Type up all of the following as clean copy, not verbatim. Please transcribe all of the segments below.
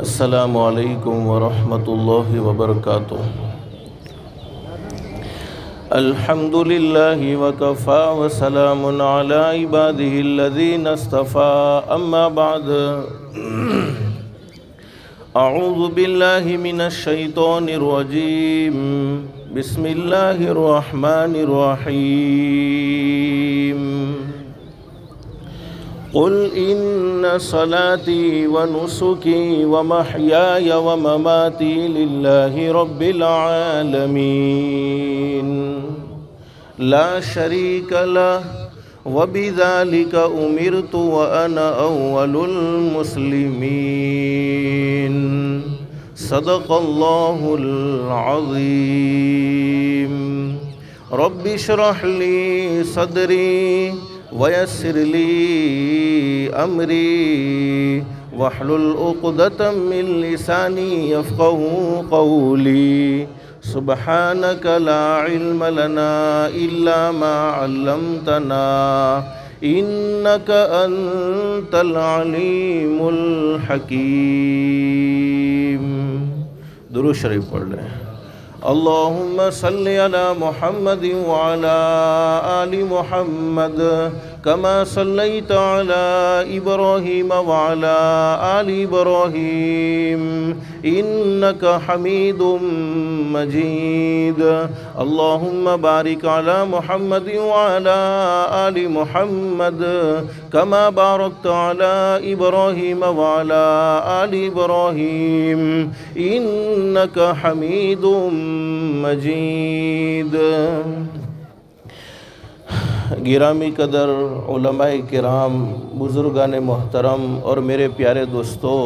अस्सलामु अलैकुम वरहमतुल्लाहि वबरकातुह। अल्हम्दुलिल्लाहि वकफ़ा वसलामुन अला इबादिहिल्लज़ीना इस्तफ़ा अम्मा बअद। अऊज़ु बिल्लाहि मिनश शैतानिर रजीम। बिस्मिल्लाहिर रहमानिर रहीम। क़ुल इन्न सलाती व नुसुकी व महयाय व ममाती लिल्लाहि रब्बिल आलमीन ला शरीक लह व बिज़ालिका उमिरतु व अना अव्वलुल मुस्लिमीन। सदक़ल्लाहुल अज़ीम। रब्बि इश्रह ली सदरी वयस्सिर ली अमरी वहलुल उक़दतम मिन लिसानी यफ़क़हू क़ौली। सुब्हानक ला इल्म लना इल्ला मा अल्लमतना इन्नक अंतल अलीमुल हकीम। दुरूद शरीफ पढ़ लें। अल्लाहुम्मा सल्लि अला मुहम्मद व अला आलि मुहम्मद कमा सल्लैता अला इब्राहीम व अला आलि इब्राहीम इन्नका हमीदुम मजीद। अल्लाहुम्मा बारिक अला मुहम्मद व अला आलि मुहम्मद कमा बारकता अला इब्राहीम व अला आलि इब्राहीम इन्नका हमीदुम मजीद। गिरामी कदर उलमाए किराम, बुज़ुर्गान मोहतरम और मेरे प्यारे दोस्तों,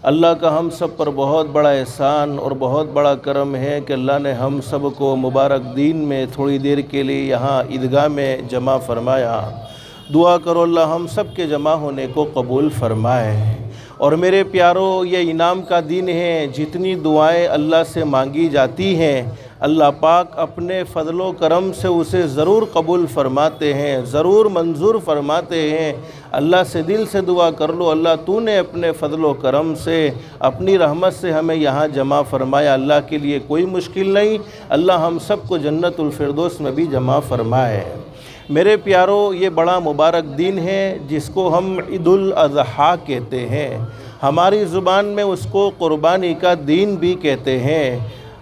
अल्लाह का हम सब पर बहुत बड़ा एहसान और बहुत बड़ा करम है कि अल्लाह ने हम सब को मुबारक दीन में थोड़ी देर के लिए यहाँ ईदगाह में जमा फ़रमाया। दुआ करो अल्लाह हम सब के जमा होने को कबूल फ़रमाए। और मेरे प्यारों, ये इनाम का दिन है। जितनी दुआएं अल्लाह से मांगी जाती हैं, अल्लाह पाक अपने फ़ज़लो करम से उसे ज़रूर कबूल फ़रमाते हैं, ज़रूर मंजूर फ़रमाते हैं। अल्लाह से दिल से दुआ कर लो, अल्लाह तूने अपने फ़ज़लो करम से, अपनी रहमत से हमें यहाँ जमा फ़रमाया। अल्लाह के लिए कोई मुश्किल नहीं। अल्लाह हम सब को जन्नतुल फ़िरदौस में भी जमा फ़रमाए। मेरे प्यारों, ये बड़ा मुबारक दिन है जिसको हम ईदुल अज़हा कहते हैं। हमारी ज़ुबान में उसको क़ुरबानी का दिन भी कहते हैं।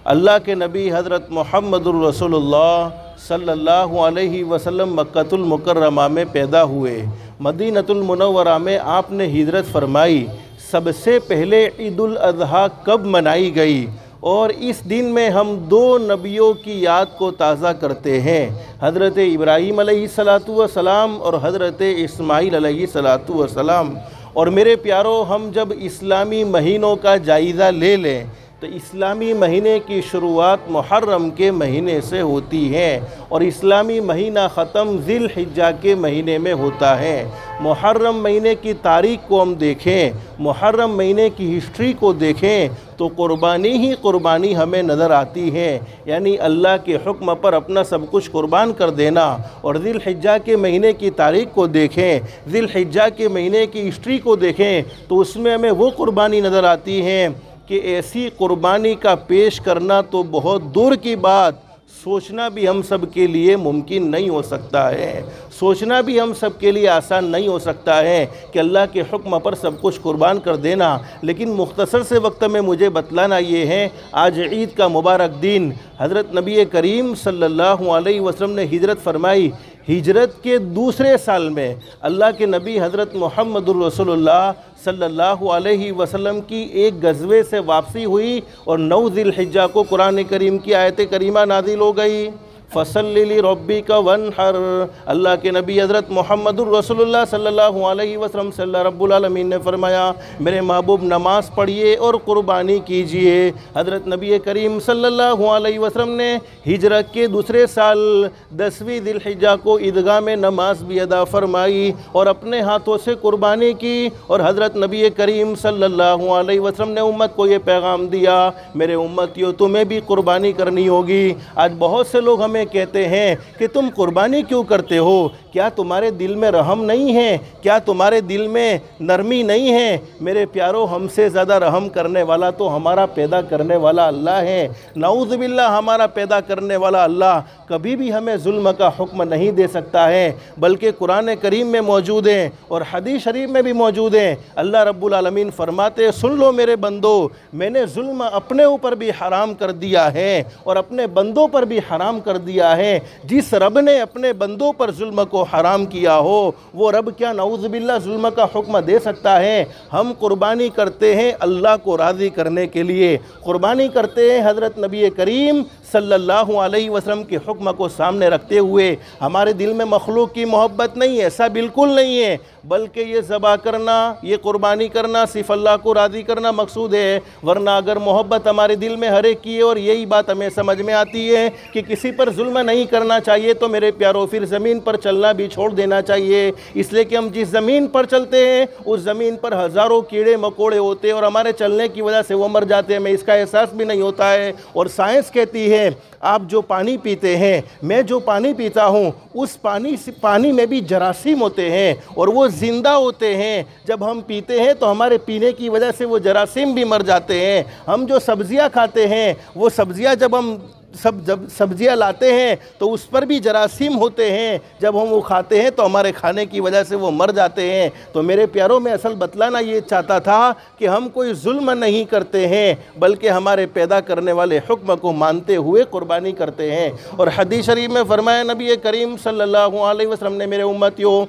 अल्लाह के नबी हज़रत मुहम्मदुर रसूलुल्लाह सल्लल्लाहु अलैहि वसल्लम मक्कतुल मुकर्रमा में पैदा हुए। मदीनतुल मुनव्वरा में आपने हिजरत फरमाई। सबसे पहले ईदुल अज़हा कब मनाई गई? और इस दिन में हम दो नबियों की याद को ताज़ा करते हैं, हज़रत इब्राहीम अलैहिस्सलातु वस्सलाम और हज़रत इस्माईल अलैहिस्सलातु वस्सलाम। और मेरे प्यारों, हम जब इस्लामी महीनों का जायज़ा ले लें तो इस्लामी महीने की शुरुआत मुहर्रम के महीने से होती है और इस्लामी महीना ख़त्म ज़िल हिज्जा के महीने में होता है। मुहर्रम महीने की तारीख़ को हम देखें, मुहर्रम महीने की हिस्ट्री को देखें तो क़ुरबानी ही क़ुरबानी हमें नज़र आती है। यानी अल्लाह के हुक्म पर अपना सब कुछ कुर्बान कर देना। और ज़िल हिज्जा के महीने की तारीख़ को देखें, ज़िल हिज्जा के महीने की हिस्ट्री को देखें तो उसमें हमें वो कुर्बानी नज़र आती है कि ऐसी कुर्बानी का पेश करना तो बहुत दूर की बात, सोचना भी हम सब के लिए मुमकिन नहीं हो सकता है। सोचना भी हम सब के लिए आसान नहीं हो सकता है कि अल्लाह के हुक्म पर सब कुछ कुर्बान कर देना। लेकिन मुख्तसर से वक्त में मुझे बतलाना ये है, आज ईद का मुबारक दिन, हज़रत नबी करीम सल्लल्लाहु अलैहि वसल्लम ने हिजरत फरमाई। हिजरत के दूसरे साल में अल्लाह के नबी हज़रत मुहम्मदुर रसूलुल्लाह सल्लल्लाहु अलैहि वसल्लम की एक गज़वे से वापसी हुई और 9 ज़िलहिज्जा को कुरान करीम की आयत करीमा नाज़िल हो गई। फ़सल्लि लिरब्बिका वन्हर। अल्लाह के नबी हज़रत मुहम्मदुर रसूलुल्लाह सल्लल्लाहु अलैहि वसल्लम से अल्लाह रब्बुल आलमीन ने फरमाया, मेरे महबूब नमाज़ पढ़िए और क़ुरबानी कीजिए। हज़रत नबी करीम सल्लल्लाहु अलैहि वसल्लम ने हिजरत के दूसरे साल 10वीं ज़िलहिज्जा को ईदगाह में नमाज भी अदा फरमाई और अपने हाथों से क़ुरबानी की। और हज़रत नबी करीम सल्लल्लाहु अलैहि वसल्लम ने उम्मत को ये पैगाम दिया, मेरे उम्मतियों तुम्हें भी क़ुरबानी करनी होगी। आज बहुत से लोग हमें हमें कहते हैं कि तुम कुर्बानी क्यों करते हो, क्या तुम्हारे दिल में रहम नहीं है, क्या तुम्हारे दिल में नरमी नहीं है। मेरे प्यारो, हमसे ज़्यादा रहम करने वाला तो हमारा पैदा करने वाला अल्लाह है। नाऊज़ बिल्लाह, हमारा पैदा करने वाला अल्लाह कभी भी हमें जुल्म का हुक्म नहीं दे सकता है, बल्कि कुरान करीम में मौजूद है और हदीस शरीफ में भी मौजूद है। अल्लाह रब्बुल आलमीन फरमाते, सुन लो मेरे बंदो, मैंने जुल्म अपने ऊपर भी हराम कर दिया है और अपने बंदों पर भी हराम कर दिया है। जिस रब ने अपने बंदों पर जुल्म को हराम किया हो, वो रब क्या नाऊज़ बिल्लाह जुल्म का हुक्म दे सकता है। हम कुर्बानी करते हैं अल्लाह को राज़ी करने के लिए, कुर्बानी करते हैं हज़रत नबी करीम सल्लल्लाहु अलैहि वसल्लम के हुक्म को सामने रखते हुए। हमारे दिल में मखलूक की मोहब्बत नहीं है, ऐसा बिल्कुल नहीं है, बल्कि ये ज़बा करना, ये कुर्बानी करना सिर्फ अल्लाह को राज़ी करना मकसूद है। वरना अगर मोहब्बत हमारे दिल में हर एक की है और यही बात हमें समझ में आती है कि किसी पर जुल्म नहीं करना चाहिए, तो मेरे प्यारों फिर ज़मीन पर चलना भी छोड़ देना चाहिए। इसलिए कि हम जिस ज़मीन पर चलते हैं उस ज़मीन पर हज़ारों कीड़े मकोड़े होते हैं और हमारे चलने की वजह से वो मर जाते हैं, हमें इसका एहसास भी नहीं होता है। और साइंस कहती है, आप जो पानी पीते हैं, मैं जो पानी पीता हूँ, उस पानी में भी जरासीम होते हैं और वो ज़िंदा होते हैं। जब हम पीते हैं तो हमारे पीने की वजह से वो जरासीम भी मर जाते हैं। हम जो सब्ज़ियाँ खाते हैं, वो सब्ज़ियाँ जब सब्ज़ियाँ लाते हैं तो उस पर भी जरासीम होते हैं। जब हम वो खाते हैं तो हमारे खाने की वजह से वो मर जाते हैं। तो मेरे प्यारों में असल बतलाना ये चाहता था कि हम कोई जुल्म नहीं करते हैं, बल्कि हमारे पैदा करने वाले हुक्म को मानते हुए कुर्बानी करते हैं। और हदीस शरीफ में फरमाया नबी करीम सल्लल्लाहु अलैहि वसल्लम ने, मेरे उम्मतियों,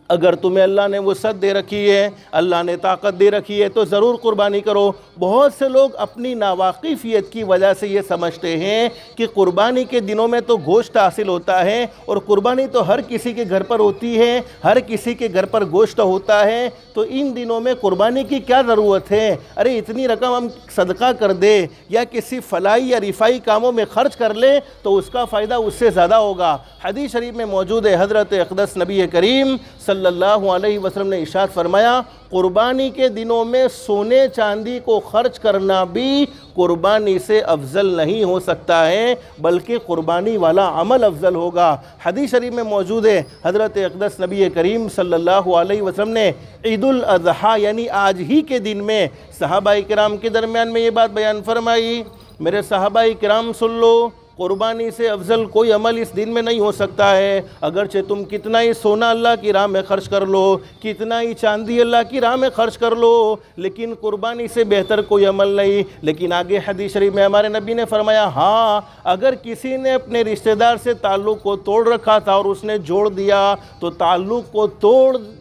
अगर तुम्हें अल्लाह ने वसअत दे रखी है, अल्लाह ने ताकत दे रखी है, तो ज़रूर कुर्बानी करो। बहुत से लोग अपनी नावाकिफ़ियत की वजह से ये समझते हैं कि कुर्बानी के दिनों में तो गोश्त हासिल होता है और कुर्बानी तो हर किसी के घर पर होती है, हर किसी के घर पर गोश्त होता है, तो इन दिनों में कुर्बानी की क्या ज़रूरत है। अरे इतनी रकम हम सदका कर दे या किसी फलाई या रिफाई कामों में ख़र्च कर ले तो उसका फ़ायदा उससे ज़्यादा होगा। हदीस शरीफ में मौजूद है, हज़रत अक़दस नबी करीम सल्लल्लाहु अलैहि वसल्लम ने इरशाद फरमाया, कुर्बानी के दिनों में सोने चांदी को खर्च करना भी कुर्बानी से अफजल नहीं हो सकता है, बल्कि कुर्बानी वाला अमल अफजल होगा। हदीस शरीफ में मौजूद है, हज़रत अक़दस नबी करीम सल्लल्लाहु अलैहि वसल्लम ने ईदुल अज़हा यानी आज ही के दिन में सहाबाए किराम के दरमियान में ये बात बयान फरमाई, मेरे सहाबाए किराम सुन लो, कुर्बानी से अफजल कोई अमल इस दिन में नहीं हो सकता है। अगरचे तुम कितना ही सोना अल्लाह की राह में ख़र्च कर लो, कितना ही चांदी अल्लाह की राह में ख़र्च कर लो, लेकिन कुर्बानी से बेहतर कोई अमल नहीं। लेकिन आगे हदीस शरीफ में हमारे नबी ने फरमाया, हाँ, अगर किसी ने अपने रिश्तेदार से ताल्लुक़ को तोड़ रखा था और उसने जोड़ दिया, तो ताल्लुक़ को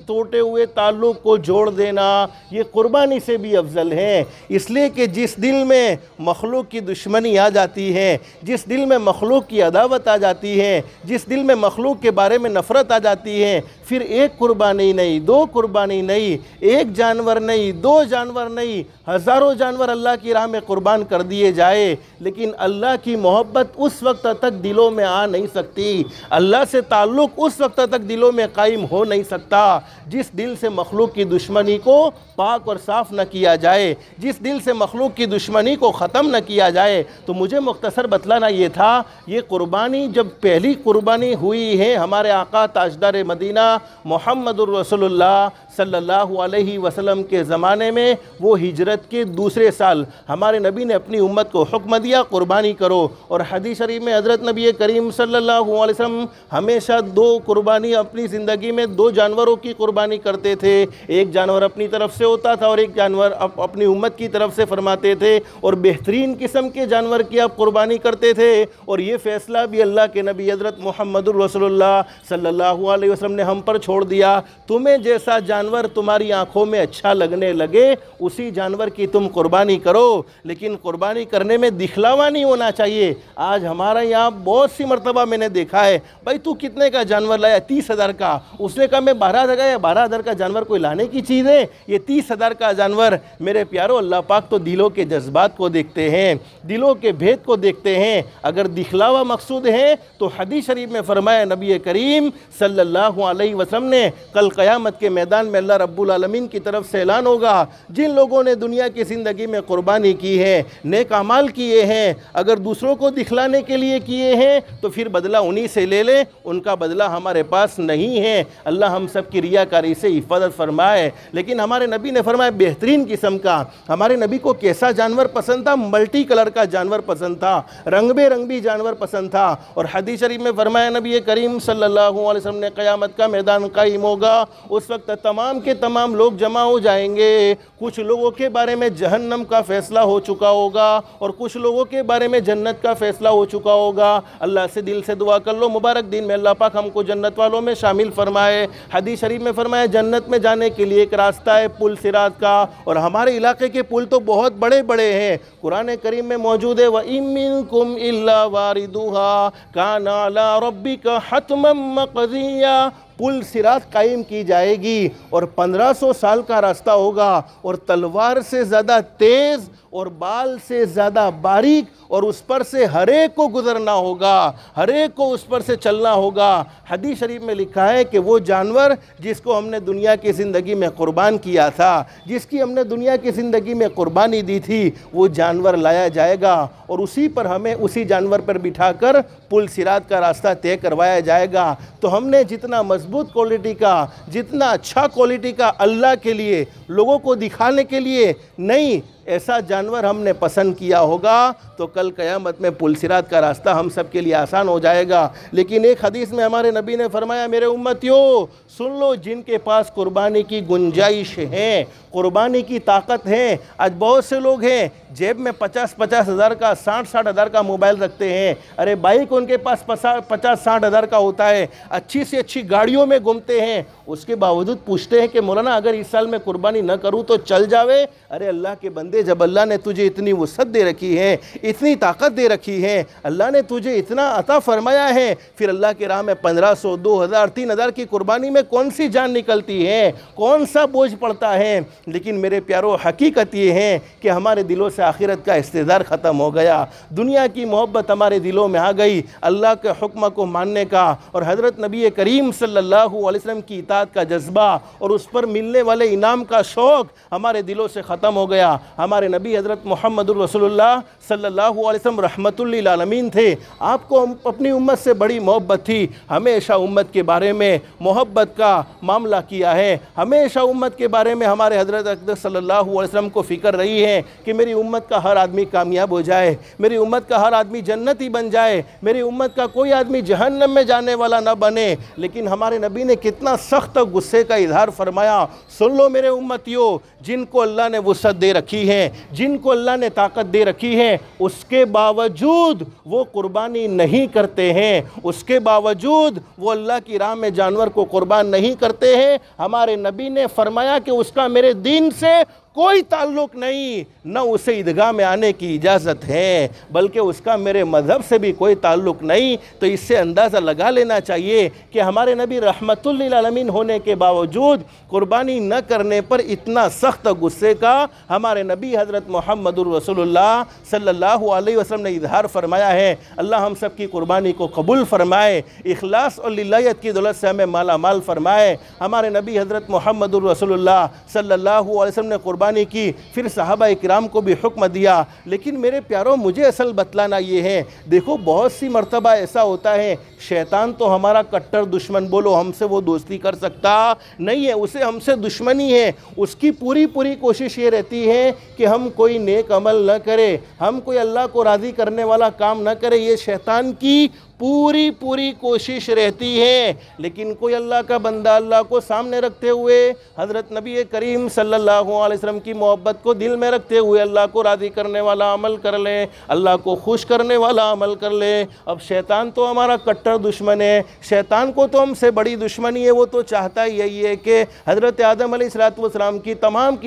टूटे हुए ताल्लुक़ को जोड़ देना ये कुर्बानी से भी अफजल है। इसलिए कि जिस दिल में मखलूक की दुश्मनी आ जाती है, जिस दिल में मखलूक की अदावत आ जाती है, जिस दिल में मखलूक के बारे में नफ़रत आ जाती है, फिर एक कुर्बानी नहीं, दो कुर्बानी नहीं, एक जानवर नहीं, दो जानवर नहीं, हज़ारों जानवर अल्लाह की राह में कुर्बान कर दिए जाए, लेकिन अल्लाह की मोहब्बत उस वक्त तक दिलों में आ नहीं सकती, अल्लाह से ताल्लुक़ उस वक्त तक दिलों में कायम हो नहीं सकता जिस दिल से मखलूक की दुश्मनी को पाक और साफ़ न किया जाए, जिस दिल से मखलूक की दुश्मनी को ख़त्म न किया जाए। तो मुझे मुख्तसर बतलाना ये था, ये कुर्बानी जब पहली कुर्बानी हुई है हमारे आका ताजदार मदीना मुहम्मदुर रसूलुल्लाह सल्लल्लाहु अलैहि वसल्लम के ज़माने में, वो हिजरत के दूसरे साल हमारे नबी ने अपनी उम्मत को हुक्म दिया कुर्बानी करो। और हदीस शरीफ में हज़रत नबी करीम सल्लल्लाहु अलैहि वसल्लम हमेशा दो कुर्बानी अपनी ज़िंदगी में दो जानवरों की कुर्बानी करते थे। एक जानवर अपनी तरफ से होता था और एक जानवर अपनी उम्मत की तरफ से फरमाते थे, और बेहतरीन किस्म के जानवर की आप कुर्बानी करते थे। और ये फ़ैसला भी अल्लाह के नबी हज़रत मुहम्मदुर रसूलुल्लाह सल्लल्लाहु अलैहि वसल्लम ने हम पर छोड़ दिया। तुम्हें जैसा जानवर तुम्हारी आंखों में अच्छा लगने लगे उसी जानवर की तुम कुर्बानी करो, लेकिन कुर्बानी करने में दिखलावा नहीं होना चाहिए। आज हमारा यहाँ बहुत सी मरतबा मैंने देखा है, भाई तू कितने का जानवर लाया? 30,000 का। उसने कहा मैं 12,000 का। या 12,000 का जानवर कोई लाने की चीज़ है? ये 30,000 का जानवर। मेरे प्यारो, अल्लाह पाक तो दिलों के जज्बात को देखते हैं, दिलों के भेद को देखते हैं। अगर दिखलावा मकसूद है तो हदीस शरीफ में फरमाया नबी करीम सल्लल्लाहु अलैहि वसल्लम ने, कल क़यामत के मैदान में अल्लाह रब्बुल आलमीन की तरफ से ऐलान होगा, जिन लोगों ने दुनिया की ज़िंदगी में कुर्बानी की है, नेक अमाल किए हैं, अगर दूसरों को दिखलाने के लिए किए हैं तो फिर बदला उन्हीं से ले लें, उनका बदला हमारे पास नहीं है। अल्लाह हम सब की रियाकारी से हिफाजत फरमाए। लेकिन हमारे नबी ने फरमाया बेहतरीन किस्म का, हमारे नबी को कैसा जानवर पसंद था? मल्टी कलर का जानवर पसंद था, रंग बेरंगी जानवर पसंद था। और हदीस शरीफ में फरमाया नबी करीम सल्लल्लाहु अलैहि वसल्लम ने, क़यामत का मैदान कायम होगा, उस वक्त तमाम के तमाम लोग जमा हो जाएंगे। कुछ लोगों के बारे में जहन्नम का फ़ैसला हो चुका होगा और कुछ लोगों के बारे में जन्नत का फ़ैसला हो चुका होगा। अल्लाह से दिल से दुआ कर लो, मुबारक दिन में अल्लाह पाक हमको जन्नत वालों में शामिल फरमाए। हदीस शरीफ में फरमाया जन्नत में जाने के लिए एक रास्ता है पुल सिरात का, और हमारे इलाके के पुल तो बहुत बड़े बड़े हैं। कुरान करीम में मौजूद है, व इम मिनकुम इल्ला वारिदुहा काना अला रब्बिका हतमम मक़दिया। पुल सिरात कायम की जाएगी और 1500 साल का रास्ता होगा, और तलवार से ज़्यादा तेज़ और बाल से ज़्यादा बारीक, और उस पर से हर एक को गुजरना होगा, हर एक को उस पर से चलना होगा। हदीस शरीफ में लिखा है कि वो जानवर जिसको हमने दुनिया की ज़िंदगी में क़ुरबान किया था, जिसकी हमने दुनिया की ज़िंदगी में क़ुरबानी दी थी, वो जानवर लाया जाएगा और उसी पर हमें उसी जानवर पर बिठाकर पुल सिरात का रास्ता तय करवाया जाएगा। तो हमने जितना मजबूत क्वालिटी का, जितना अच्छा क्वालिटी का अल्लाह के लिए, लोगों को दिखाने के लिए नहीं, ऐसा जानवर हमने पसंद किया होगा तो कल क़यामत में पुल सिरात का रास्ता हम सब के लिए आसान हो जाएगा। लेकिन एक हदीस में हमारे नबी ने फरमाया, मेरे उम्मतियों सुन लो, जिनके पास कुर्बानी की गुंजाइश है, कुर्बानी की ताकत है। आज बहुत से लोग हैं जेब में 50-50 हज़ार का, 60-60 हज़ार का मोबाइल रखते हैं। अरे बाइक उनके पास 50-60 हज़ार का होता है, अच्छी से अच्छी गाड़ियों में घूमते हैं, उसके बावजूद पूछते हैं कि मौलाना अगर इस साल मैं कुर्बानी न करूं तो चल जावे। अरे अल्लाह के बंदे, जब अल्लाह ने तुझे इतनी वसअत दे रखी है, इतनी ताकत दे रखी है, अल्लाह ने तुझे इतना अता फरमाया है, फिर अल्लाह के राह में 1500, 2000, 3000 की कुर्बानी में कौन सी जान निकलती है, कौन सा बोझ पड़ता है। लेकिन मेरे प्यारो, हकीकत ये है कि हमारे दिलों से आखिरत का इस्तेदार ख़त्म हो गया, दुनिया की मोहब्बत हमारे दिलों में आ गई, अल्लाह के हुक्म को मानने का और हज़रत नबी करीम सल्लल्लाहु अलैहि वसल्लम की इताअत का जज्बा और उस पर मिलने वाले इनाम का शौक़ हमारे दिलों से ख़त्म हो गया। हमारे नबी हज़रत मुहम्मदुर रसूलुल्लाह सल्लल्लाहु अलैहि वसल्लम रहमतुल लिल आलमीन थे। आपको अपनी उम्मत से बड़ी मोहब्बत थी, हमेशा उम्मत के बारे में मोहब्बत का मामला किया है, हमेशा उम्मत के बारे में हमारे हज़रत अक़दस सल्लल्लाहु अलैहि वसल्लम को फ़िक्र रही है कि मेरी उम्मत का हर आदमी कामयाब हो जाए, मेरी उम्मत का हर आदमी जन्नती बन जाए, मेरी उम्मत का कोई आदमी जहन्नम में जाने वाला ना बने। लेकिन हमारे नबी ने कितना सख्त गुस्से का इजहार फरमाया, सुन लो मेरे उम्मतियों, जिनको अल्लाह ने वसअत दे रखी है, जिनको अल्लाह ने ताकत दे रखी है, उसके बावजूद वो कुर्बानी नहीं करते हैं, उसके बावजूद वो अल्लाह की राह में जानवर को कुर्बान नहीं करते हैं। हमारे नबी ने फरमाया कि उसका मेरे दीन से कोई ताल्लुक़ नहीं, न उसे ईदगाह में आने की इजाज़त है, बल्कि उसका मेरे मज़हब से भी कोई ताल्लुक़ नहीं। तो इससे अंदाज़ा लगा लेना चाहिए कि हमारे नबी रहमतुल लिल आलमीन होने के बावजूद कुर्बानी न करने पर इतना सख्त गुस्से का हमारे नबी हज़रत मुहम्मदुर रसूलुल्लाह सल्लल्लाहु अलैहि वसल्लम ने इजहार फरमाया है। अल्लाह हम सब की कुर्बानी को कबूल फरमाए, इखलास और लिल्लाहियत की दौलत से हमें माला माल फरमाए। हमारे नबी हज़रत मुहम्मदुर रसूलुल्लाह सल्लल्लाहु अलैहि वसल्लम ने कुर्बानी की, फिर सहाबा इकराम को भी हुक्म दिया। लेकिन मेरे प्यारों, मुझे असल बतलाना ये है, देखो बहुत सी मर्तबा ऐसा होता है, शैतान तो हमारा कट्टर दुश्मन, बोलो हमसे वो दोस्ती कर सकता नहीं है, उसे हमसे दुश्मनी है। उसकी पूरी कोशिश ये रहती है कि हम कोई नेक अमल न करें, हम कोई अल्लाह को राज़ी करने वाला काम न करें, ये शैतान की पूरी कोशिश रहती है। लेकिन कोई अल्लाह का बंदा अल्लाह को सामने रखते हुए, हज़रत नबी करीम सल्लल्लाहु अलैहि वसल्लम की मोहब्बत को दिल में रखते हुए अल्लाह को राज़ी करने वाला अमल कर ले, अल्लाह को खुश करने वाला अमल कर ले। अब शैतान तो हमारा कट्टर दुश्मन है, शैतान को तो हमसे बड़ी दुश्मनी है, वो तो चाहता ही यही है कि हज़रत आदम अलैहिस्सलाम की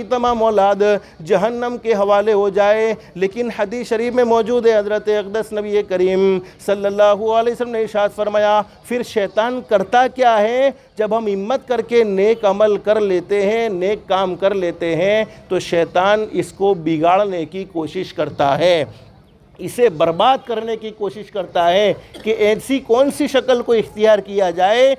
तमाम औलाद जहन्नम के हवाले हो जाए। लेकिन हदीस शरीफ में मौजूद है, हज़रत अक़दस नबी करीम सल्लल्लाहु अलैहि वसल्लम ने इरशाद फरमाया, फिर शैतान करता क्या है, जब हम हिम्मत करके नेक अमल कर लेते हैं, नेक काम कर लेते हैं, तो शैतान इसको बिगाड़ने की कोशिश करता है, इसे बर्बाद करने की कोशिश करता है कि ऐसी कौन सी शक्ल को इख्तियार किया जाए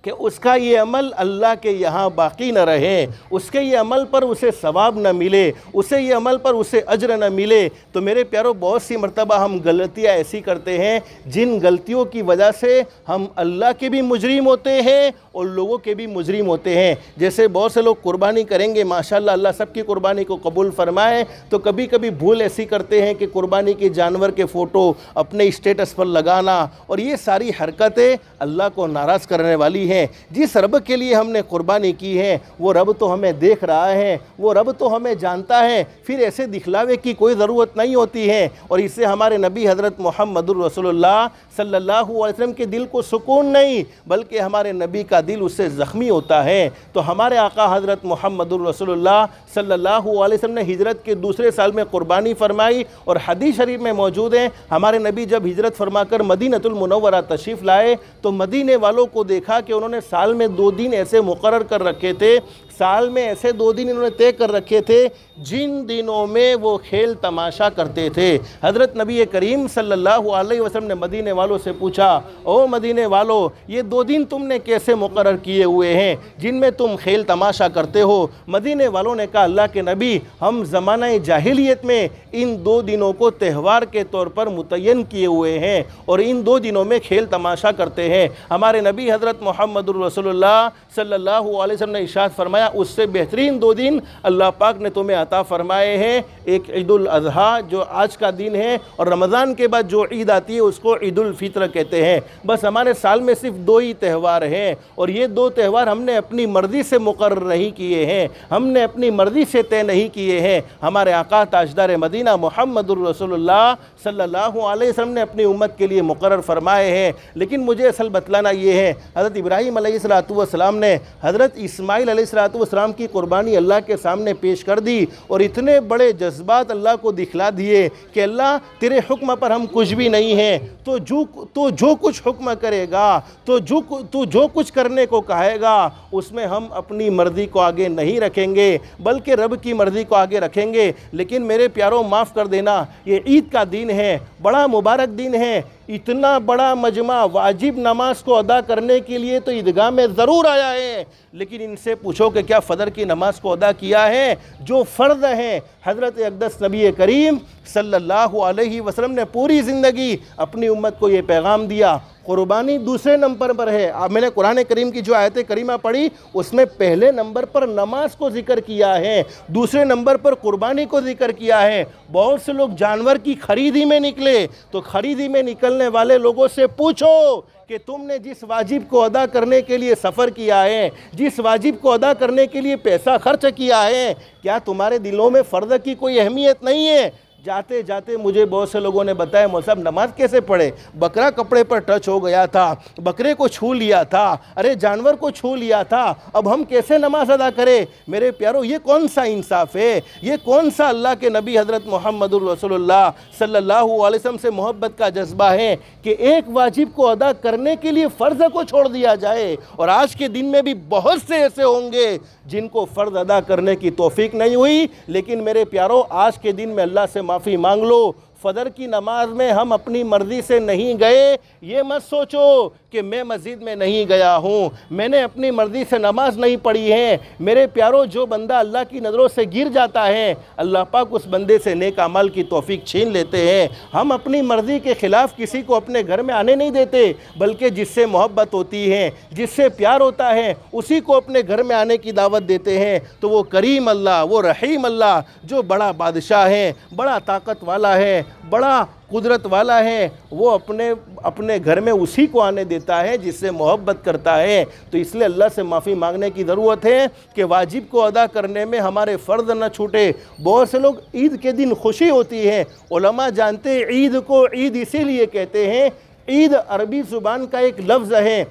कि उसका ये अमल अल्लाह के यहाँ बाकी न रहे, उसके ये अमल पर उसे सवाब न मिले, उसे ये अमल पर उसे अज्र न मिले। तो मेरे प्यारो, बहुत सी मरतबा हम गलतियाँ ऐसी करते हैं जिन गलतियों की वजह से हम अल्लाह के भी मुजरिम होते हैं और लोगों के भी मुजरिम होते हैं। जैसे बहुत से लोग कुर्बानी करेंगे, माशाल्लाह अल्लाह सबकी कुर्बानी को कबूल फरमाए, तो कभी कभी भूल ऐसी करते हैं कि कुर्बानी के जानवर के फ़ोटो अपने स्टेटस पर लगाना, और ये सारी हरकतें अल्लाह को नाराज़ करने वाली हैं। जिस रब के लिए हमने कुर्बानी की है वो रब तो हमें देख रहा है, वो रब तो हमें जानता है, फिर ऐसे दिखलावे की कोई ज़रूरत नहीं होती है। और इससे हमारे नबी हज़रत मुहम्मदुर रसूलुल्लाह सल्लल्लाहु अलैहि वसल्लम के दिल को सुकून नहीं, बल्कि हमारे नबी का दिल उससे ज़ख्मी होता है। तो हमारे आका हज़रत मुहम्मदुर रसूलुल्लाह सल्लल्लाहु अलैहि वसल्लम ने हिजरत के दूसरे साल में कुर्बानी फरमाई, और हदीस शरीफ में मौजूद है, हमारे नबी जब हिजरत फरमाकर मदीनतुल मुनव्वरा तशरीफ़ लाए तो मदीने वालों को देखा कि उन्होंने साल में 2 दिन ऐसे मुकर्रर कर रखे थे, साल में ऐसे 2 दिन इन्होंने तय कर रखे थे जिन दिनों में वो खेल तमाशा करते थे। हज़रत नबी करीम सल्लल्लाहु अलैहि वसल्लम ने मदीने वालों से पूछा, ओ मदीने वालों, ये 2 दिन तुमने कैसे मुकर्रर किए हुए हैं जिनमें तुम खेल तमाशा करते हो? मदीने वालों ने कहा, अल्लाह के नबी, हम ज़माना जाहिलियत में इन 2 दिनों को त्यौहार के तौर पर मुतय्यन किए हुए हैं और इन 2 दिनों में खेल तमाशा करते हैं। हमारे नबी हज़रत मुहम्मदुर रसूलुल्लाह सल्लल्लाहु अलैहि वसल्लम ने इरशाद फरमाया, उससे बेहतरीन 2 दिन अल्लाह पाक ने तुम्हें अता फरमाए हैं। एक ईदुल अज़हा जो आज का दिन है, और रमज़ान के बाद जो ईद आती है उसको ईदुल फित्र कहते हैं। बस हमारे साल में सिर्फ 2 ही त्यौहार हैं, और ये 2 त्यौहार हमने अपनी मर्ज़ी से मुकर्रर नहीं किए हैं, हमने अपनी मर्ज़ी से तय नहीं किए हैं। हमारे आका ताजदार मदीना मुहम्मदुर रसूलुल्लाह सल्लल्लाहु अलैहि वसल्लम ने अपनी उम्मत के लिए मुकर्रर फरमाए हैं। लेकिन मुझे असल बतलाना ये है, हज़रत इब्राहीम अलैहिस्सलाम ने हज़रत इस्माइल अलैहिस्सलाम की कुर्बानी अल्लाह के सामने पेश कर दी, और इतने बड़े जज्बात अल्लाह को दिखला दिए कि अल्लाह तेरे हुक्म पर हम कुछ भी नहीं हैं, तो जो कुछ हुक्म करेगा, तो जो कुछ करने को कहेगा उसमें हम अपनी मर्ज़ी को आगे नहीं रखेंगे बल्कि रब की मर्ज़ी को आगे रखेंगे। लेकिन मेरे प्यारों, माफ़ कर देना, ये ईद का दिन है, बड़ा मुबारक दिन है, इतना बड़ा मजमा वाजिब नमाज को अदा करने के लिए तो ईदगाह में ज़रूर आया है, लेकिन इनसे पूछो कि क्या फ़जर की नमाज को अदा किया है जो फ़र्ज़ है। हज़रत अक़दस नबी करीम सल्लल्लाहु अलैहि वसल्लम ने पूरी ज़िंदगी अपनी उम्मत को ये पैगाम दिया, कुर्बानी दूसरे नंबर पर है। अब मैंने कुरान करीम की जो आयत करीमा पढ़ी उसमें पहले नंबर पर नमाज को जिक्र किया है, दूसरे नंबर पर कुर्बानी को जिक्र किया है। बहुत से लोग जानवर की खरीदी में निकले, तो खरीदी में निकलने वाले लोगों से पूछो कि तुमने जिस वाजिब को अदा करने के लिए सफ़र किया है, जिस वाजिब को अदा करने के लिए पैसा खर्च किया है, क्या तुम्हारे दिलों में फ़र्ज़ की कोई अहमियत नहीं है? जाते जाते मुझे बहुत से लोगों ने बताया, मौलवी साहब नमाज कैसे पढ़े, बकरा कपड़े पर टच हो गया था, बकरे को छू लिया था, अरे जानवर को छू लिया था, अब हम कैसे नमाज अदा करें? मेरे प्यारो, ये कौन सा इंसाफ है? ये कौन सा अल्लाह के नबी हज़रत मुहम्मदुर रसूलुल्लाह सल्लल्लाहु अलैहि वसल्लम से मोहब्बत का जज्बा है कि एक वाजिब को अदा करने के लिए फ़र्ज़ को छोड़ दिया जाए? और आज के दिन में भी बहुत से ऐसे होंगे जिनको फ़र्ज़ अदा करने की तौफीक नहीं हुई। लेकिन मेरे प्यारो, आज के दिन में अल्लाह से माफ़ी मांग लो। फ़जर की नमाज में हम अपनी मर्ज़ी से नहीं गए, ये मत सोचो कि मैं मस्जिद में नहीं गया हूँ, मैंने अपनी मर्ज़ी से नमाज नहीं पढ़ी है। मेरे प्यारो, जो बंदा अल्लाह की नज़रों से गिर जाता है, अल्लाह पाक उस बंदे से नेक अमल की तौफीक छीन लेते हैं। हम अपनी मर्ज़ी के ख़िलाफ़ किसी को अपने घर में आने नहीं देते, बल्कि जिससे मोहब्बत होती है, जिससे प्यार होता है, उसी को अपने घर में आने की दावत देते हैं। तो वो करीम अल्लाह, वो रहीम अल्लाह, जो बड़ा बादशाह है, बड़ा ताकत वाला है, बड़ा कुदरत वाला है, वो अपने घर में उसी को आने देता है जिससे मोहब्बत करता है। तो इसलिए अल्लाह से माफ़ी मांगने की ज़रूरत है कि वाजिब को अदा करने में हमारे फ़र्ज़ न छूटे। बहुत से लोग ईद के दिन खुशी होती है, उलमा जानते हैं ईद को ईद इसीलिए कहते हैं, ईद अरबी ज़ुबान का एक लफ्ज़ है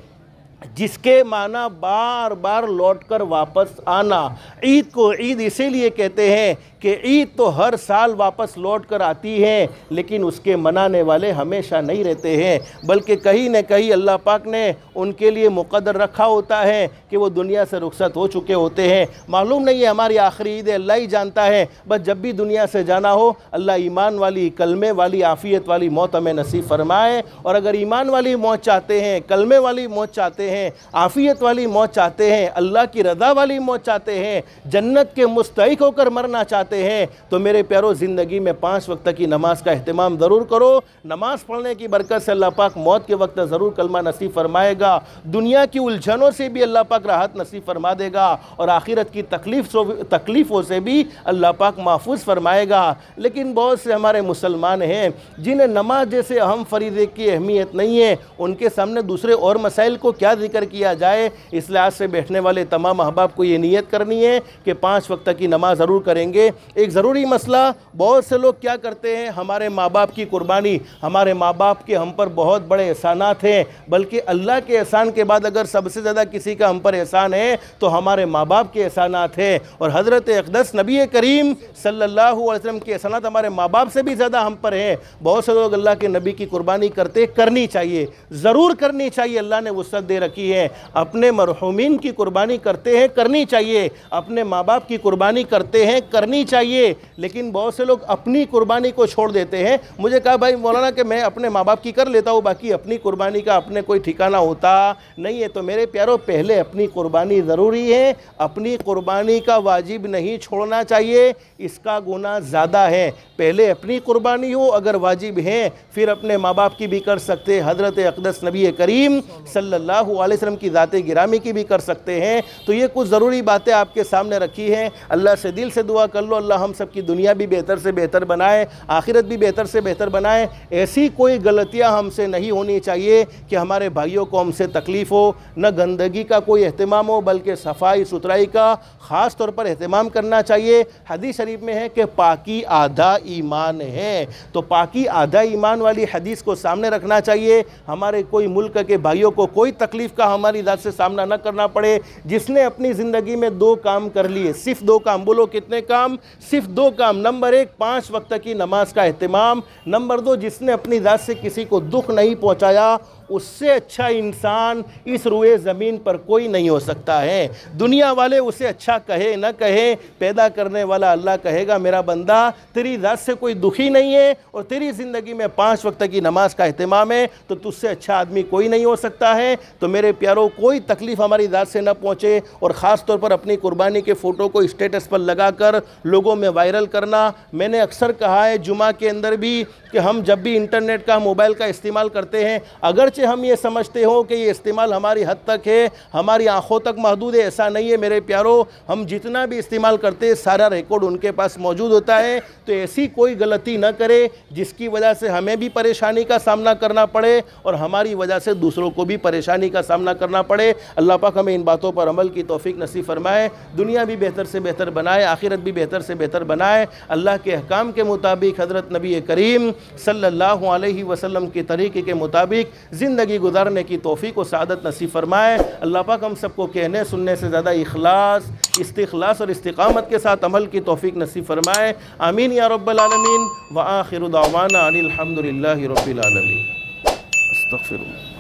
जिसके माना बार बार लौट कर वापस आना। ईद को ईद इसीलिए कहते हैं कि कि ईद तो हर साल वापस लौट कर आती है, लेकिन उसके मनाने वाले हमेशा नहीं रहते हैं, बल्कि कहीं न कहीं अल्लाह पाक ने उनके लिए मुक़द्दर रखा होता है कि वो दुनिया से रुखसत हो चुके होते हैं। मालूम नहीं है हमारी आखिरी ईद, अल्लाह ही जानता है। बस जब भी दुनिया से जाना हो, अल्लाह ईमान वाली, कलमे वाली, आफ़ियत वाली मौत हमें नसीब फरमाए। और अगर ईमान वाली मौत चाहते हैं, कलमे वाली मौत चाहते हैं, आफ़ियत वाली मौत चाहते हैं, अल्लाह की रज़ा वाली मौत चाहते हैं, जन्नत के मुस्तहिक़ होकर मरना चाहते हैं, तो मेरे प्यारो ज़िंदगी में 5 वक्त की नमाज का अहतमाम ज़रूर करो। नमाज पढ़ने की बरकत से अल्लाह पाक मौत के वक्त ज़रूर कलमा नसीब फरमाएगा। दुनिया की उलझनों से भी अल्लाह पाक राहत नसीब फरमा देगा और आखिरत की तकलीफ़ों से भी अल्लाह पाक महफूज फरमाएगा। लेकिन बहुत से हमारे मुसलमान हैं जिन्हें नमाज जैसे अहम फरीज़े की अहमियत नहीं है, उनके सामने दूसरे और मसाइल को क्या जिक्र किया जाए। इस लिहाज से बैठने वाले तमाम अहबाब को ये नीयत करनी है कि 5 वक्त की नमाज ज़रूर करेंगे। एक ज़रूरी मसला, बहुत से लोग क्या करते हैं, हमारे माँ बाप की कुर्बानी, हमारे माँ बाप के हम पर बहुत बड़े एहसानात हैं, बल्कि अल्लाह के एहसान के बाद अगर सबसे ज़्यादा किसी का हम पर एहसान है तो हमारे माँ बाप के एहसानात हैं। और हज़रत अक़दस नबी करीम सल्लल्लाहु अलैहि वसल्लम के एहसानात हमारे माँ बाप से भी ज़्यादा हम पर हैं। बहुत से लोग अल्लाह के नबी की कुर्बानी करते, करनी चाहिए, ज़रूर करनी चाहिए, अल्लाह ने वुसअत दे रखी है। अपने मरहूमीन की कुर्बानी करते हैं, करनी चाहिए, अपने माँ बाप की कुर्बानी करते हैं, करनी चाहिए। लेकिन बहुत से लोग अपनी कुर्बानी को छोड़ देते हैं। मुझे कहा भाई मौलाना कि मैं अपने माँ बाप की कर लेता हूँ, बाकी अपनी कुर्बानी का अपने कोई ठिकाना होता नहीं है। तो मेरे प्यारो, पहले अपनी कुर्बानी ज़रूरी है, अपनी कुर्बानी का वाजिब नहीं छोड़ना चाहिए, इसका गुनाह ज़्यादा है। पहले अपनी कुर्बानी हो, अगर वाजिब है फिर अपने माँ बाप की भी कर सकते हैं, हज़रत अक़दस नबी करीम सल्लल्लाहु अलैहि वसल्लम की ज़ाते गिरामी की भी कर सकते हैं। तो ये कुछ ज़रूरी बातें आपके सामने रखी हैं। अल्लाह से दिल से दुआ कर लो, अल्लाह हम सब की दुनिया भी बेहतर से बेहतर बनाए, आखिरत भी बेहतर से बेहतर बनाए। ऐसी कोई गलतियाँ हमसे नहीं होनी चाहिए कि हमारे भाइयों को हमसे तकलीफ़ हो, न गंदगी का कोई अहतमाम हो, बल्कि सफाई सुथराई का ख़ास तौर पर अहतमाम करना चाहिए। हदीस शरीफ में है कि पाकी आधा ईमान है, तो पाकी आधा ईमान वाली हदीस को सामने रखना चाहिए। हमारे कोई मुल्क के भाइयों को कोई तकलीफ़ का हमारी ज़ात से सामना न करना पड़े। जिसने अपनी ज़िंदगी में 2 काम कर लिए, सिर्फ 2 काम, बोलो कितने काम, सिर्फ 2 काम। नंबर 1, 5 वक्त की नमाज का अहतमाम। नंबर 2, जिसने अपनी ज़ात से किसी को दुख नहीं पहुँचाया, उससे अच्छा इंसान इस रुए ज़मीन पर कोई नहीं हो सकता है। दुनिया वाले उसे अच्छा कहे न कहे, पैदा करने वाला अल्लाह कहेगा मेरा बंदा तेरी ज़ात से कोई दुखी नहीं है और तेरी ज़िंदगी में 5 वक्त की नमाज का अहतमाम है, तो तुझसे अच्छा आदमी कोई नहीं हो सकता है। तो मेरे प्यारों, कोई तकलीफ़ हमारी ज़ात से न पहुँचे और ख़ास तौर पर अपनी कुर्बानी के फ़ोटो को स्टेटस पर लगा कर लोगों में वायरल करना। मैंने अक्सर कहा है जुमा के अंदर भी कि हम जब भी इंटरनेट का, मोबाइल का इस्तेमाल करते हैं, अगरचे हम ये समझते हो कि ये इस्तेमाल हमारी हद तक है, हमारी आंखों तक महदूद है, ऐसा नहीं है मेरे प्यारों। हम जितना भी इस्तेमाल करते हैं सारा रिकॉर्ड उनके पास मौजूद होता है। तो ऐसी कोई गलती न करे जिसकी वजह से हमें भी परेशानी का सामना करना पड़े और हमारी वजह से दूसरों को भी परेशानी का सामना करना पड़े। अल्लाह पाक हमें इन बातों पर अमल की तौफीक नसीब फरमाए, दुनिया भी बेहतर से बेहतर बनाए, आखिरत भी बेहतर से बेहतर बनाए। अल्लाह के अहकाम के मुताबिक, हज़रत नबी करीम सल्लल्लाहु अलैहि वसल्लम के तरीक़े के मुताबिक ज़िंदगी गुजारने की तौफीक व सआदत नसीब फरमाए। अल्लाह पाक हम सबको कहने सुनने से ज़्यादा इखलास, इस्तिखलास और इस्तिकामत के साथ अमल की तौफीक नसीब फरमाए। आमीन या रब्बल आलमीन। व आखिरु दावाना अनिल हम्दुलिल्लाहि रब्बिल आलमीन। अस्तगफिरुल्लाह।